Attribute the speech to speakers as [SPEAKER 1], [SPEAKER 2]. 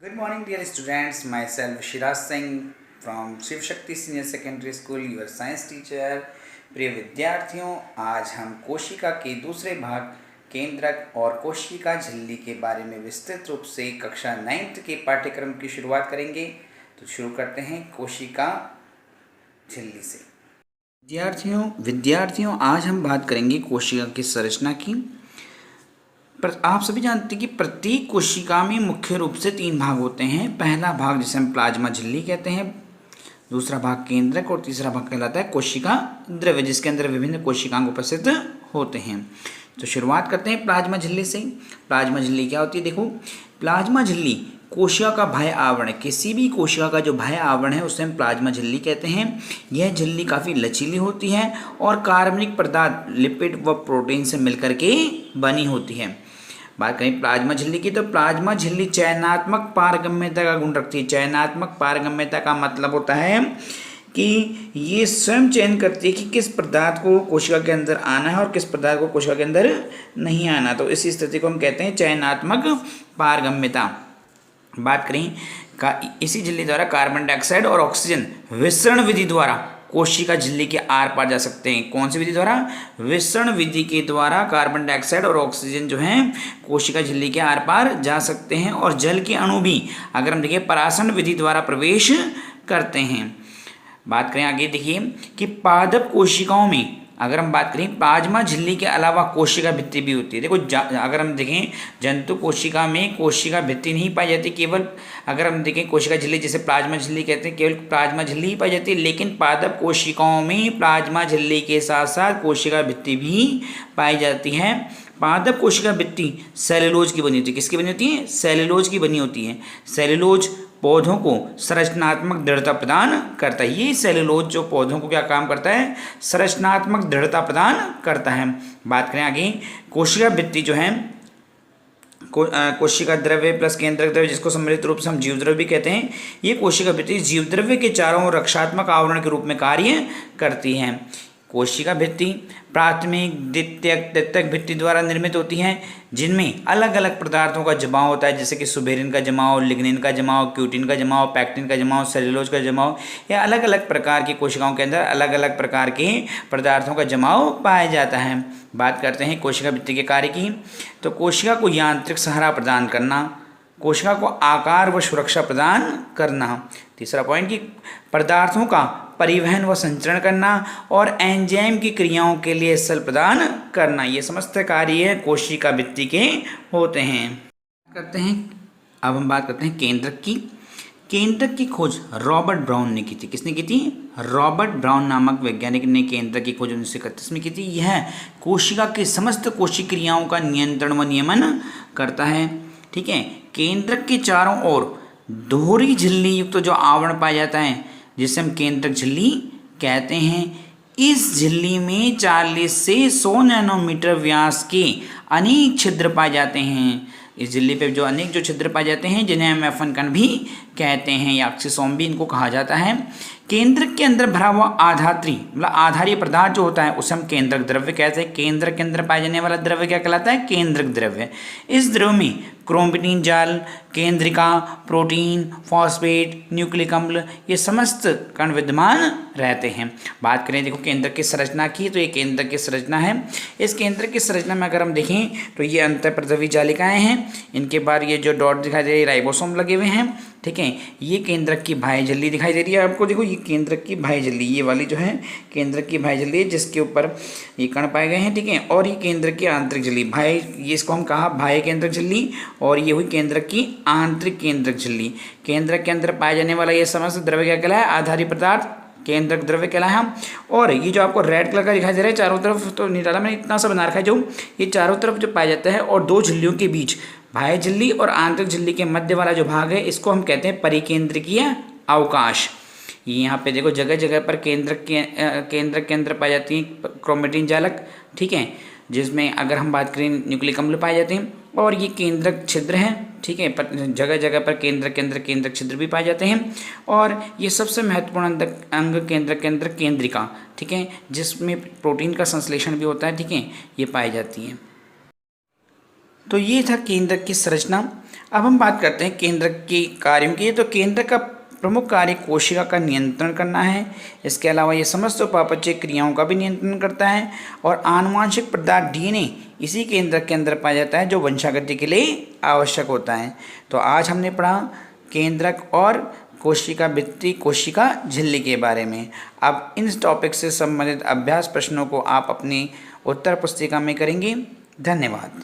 [SPEAKER 1] Good morning, dear students. Myself Shiraj Singh from Shiv Shakti Senior Secondary School, your science teacher. प्रिय विद्यार्थियों, आज हम कोशिका के दूसरे भाग केंद्रक और कोशिका झिल्ली के बारे में विस्तृत रूप से कक्षा 9th के पाठ्यक्रम की शुरुआत करेंगे। तो शुरू करते हैं कोशिका झिल्ली से। विद्यार्थियों आज हम बात करेंगे कोशिका की संरचना की। आप सभी जानते हैं कि प्रत्येक कोशिका में मुख्य रूप से 3 भाग होते हैं। पहला भाग जिसे हम प्लाज्मा झिल्ली कहते हैं, दूसरा भाग केंद्रक और तीसरा भाग कहलाता है कोशिका द्रव्य, जिसके अंदर विभिन्न कोशिकांग उपस्थित होते हैं। तो शुरुआत करते हैं प्लाज्मा झिल्ली से। प्लाज्मा झिल्ली क्या होती है? देखो, प्लाज्मा झिल्ली कोशिका का बाह्य आवरण, किसी भी कोशिका का जो बाह्य आवरण है उसे हम प्लाज्मा झिल्ली कहते हैं। यह झिल्ली काफ़ी लचीली होती है और कार्बनिक पदार्थ, लिपिड व प्रोटीन से मिलकर के बनी होती है। बात करें प्लाज्मा झिल्ली की, तो प्लाज्मा झिल्ली चयनात्मक पारगम्यता का गुण रखती है। चयनात्मक पारगम्यता का मतलब होता है कि ये स्वयं चयन करती है कि किस पदार्थ को कोशिका के अंदर आना है और किस पदार्थ को कोशिका के अंदर नहीं आना। तो इस स्थिति को हम कहते हैं चयनात्मक पारगम्यता। बात करें इसी झिल्ली द्वारा कार्बन डाइऑक्साइड और ऑक्सीजन विसरण विधि द्वारा कोशिका झिल्ली के आर पार जा सकते हैं। कौन सी विधि द्वारा? विसरण विधि के द्वारा कार्बन डाइऑक्साइड और ऑक्सीजन जो है कोशिका झिल्ली के आर पार जा सकते हैं। और जल के अणु भी अगर हम देखिए परासरण विधि द्वारा प्रवेश करते हैं। बात करें आगे, देखिए कि पादप कोशिकाओं में अगर हम बात करें प्लाज्मा झिल्ली के अलावा कोशिका भित्ति भी होती है। देखो, अगर हम देखें जंतु कोशिका में कोशिका भित्ति नहीं पाई जाती, केवल अगर हम देखें कोशिका झिल्ली जिसे प्लाज्मा झिल्ली कहते हैं, केवल प्लाज्मा झिल्ली ही पाई जाती है। लेकिन पादप कोशिकाओं में प्लाज्मा झिल्ली के साथ साथ कोशिका भित्ति भी पाई जाती है। पादप कोशिका भित्ति सेलुलोज की बनी होती है। किसकी बनी होती है? सेलुलोज की बनी होती है। सेलुलोज पौधों को संरचनात्मक दृढ़ता प्रदान करता है। ये सेलुलोज जो पौधों को क्या काम करता है? संरचनात्मक दृढ़ता प्रदान करता है। बात करें आगे, कोशिका भित्ति जो है कोशिका द्रव्य प्लस केंद्रक द्रव्य, जिसको सम्मिलित रूप से हम जीव द्रव्य भी कहते हैं। ये कोशिका भित्ति जीव द्रव्य के चारों ओर रक्षात्मक आवरण के रूप में कार्य करती है। कोशिका भित्ति प्राथमिक, द्वितीयक, तृतीयक भित्ति द्वारा निर्मित होती है, जिनमें अलग अलग पदार्थों का जमाव होता है, जैसे कि सुबेरिन का जमाव, लिग्निन का जमाव, क्यूटिन का जमाव, पैक्टिन का जमाव, सेलुलोज का जमाव। या अलग अलग प्रकार की कोशिकाओं के अंदर अलग अलग प्रकार के पदार्थों का जमाव पाया जाता है। बात करते हैं कोशिका भित्ति के कार्य की। तो कोशिका को यांत्रिक सहारा प्रदान करना, कोशिका को आकार व सुरक्षा प्रदान करना। तीसरा पॉइंट कि पदार्थों का परिवहन व संचरण करना और एंजाइम की क्रियाओं के लिए स्थल प्रदान करना। ये समस्त कार्य कोशिका भित्ति के होते हैं। अब हम बात करते हैं केंद्रक की। केंद्रक की खोज रॉबर्ट ब्राउन ने की थी। किसने की थी? रॉबर्ट ब्राउन नामक वैज्ञानिक ने केंद्रक की खोज 1931 में की थी। यह कोशिका की समस्त कोशिक क्रियाओं का नियंत्रण व नियमन करता है। ठीक है। केंद्रक के चारों ओर दोहरी झिल्ली युक्त जो आवरण पाया जाता है, जिसे हम केंद्रक झिल्ली कहते हैं। इस झिल्ली में 40 से 100 नैनोमीटर व्यास के अनेक छिद्र पाए जाते हैं। इस झिल्ली पे जो अनेक छिद्र पाए जाते हैं, जिन्हें हम एफन कण भी कहते हैं या एक्सिसोम भी इनको कहा जाता है। केंद्रक के अंदर भरा हुआ आधात्री मतलब आधारीय पदार्थ जो होता है उसे हम केंद्रक द्रव्य कहते हैं। केंद्रक के अंदर पाए जाने वाला द्रव्य क्या कहलाता है? केंद्रक द्रव्य। इस द्रव्य में क्रोमेटिन जाल, केंद्रिका, प्रोटीन, फॉस्फेट, न्यूक्लिक अम्ल, ये समस्त कण विद्यमान रहते हैं। बात करें देखो केंद्रक की संरचना की, तो ये केंद्रक की संरचना है। इस केंद्रक की संरचना में अगर हम देखें तो ये अंतःप्रद्रवी जालिकाएं हैं। इनके बाद ये जो डॉट दिखाई दे रही है राइबोसोम लगे हुए हैं। ठीक है। ये केंद्रक की बाह्य झिल्ली दिखाई दे रही है आपको। देखो, ये केंद्रक की बाह्य झिल्ली, ये वाली जो है केंद्रक की बाह्य झिल्ली है, जिसके ऊपर ये कण पाए गए हैं। ठीक है। और ये केंद्रक की आंतरिक झिल्ली, ये इसको हम कहा बाह्य केंद्रक झिल्ली, और ये हुई केंद्रक की आंतरिक केंद्रक झिल्ली। केंद्रक के अंदर पाए जाने वाला ये समस्त द्रव्य क्या कहलाया? आधारी पदार्थ केंद्रक द्रव्य कहलाया। और ये जो आपको रेड कलर का दिखाई दे रहा है चारों तरफ, तो नहीं डाला मैंने, इतना सा बना रखा है जो ये चारों तरफ जो पाया जाता है, और 2 झिल्लियों के बीच बाह्य झिल्ली और आंतरिक झिल्ली के मध्य वाला जो भाग है, इसको हम कहते हैं परिकेंद्रकीय अवकाश। ये यहाँ पे देखो जगह जगह पर केंद्रक के अंदर पाई जाती है क्रोमेटिन जालक। ठीक है। जिसमें अगर हम बात करें न्यूक्लिक अम्ल पाए जाते हैं, और ये केंद्रक छिद्र हैं। ठीक है। जगह जगह पर केंद्रक के अंदर केंद्रक छिद्र भी पाए जाते हैं। और ये सबसे महत्वपूर्ण अंग केंद्रक के अंदर केंद्रिका, ठीक है, जिसमें प्रोटीन का संश्लेषण भी होता है। ठीक है। ये पाई जाती है। तो ये था केंद्रक की संरचना। अब हम बात करते हैं केंद्रक के कार्यों की। तो केंद्रक का प्रमुख कार्य कोशिका का नियंत्रण करना है। इसके अलावा ये समस्त उपापचय क्रियाओं का भी नियंत्रण करता है और आनुवांशिक पदार्थ डीएनए इसी केंद्रक के अंदर पाया जाता है जो वंशागति के लिए आवश्यक होता है। तो आज हमने पढ़ा केंद्रक और कोशिका भित्ति, कोशिका झिल्ली के बारे में। अब इन टॉपिक से संबंधित अभ्यास प्रश्नों को आप अपनी उत्तर पुस्तिका में करेंगे। धन्यवाद।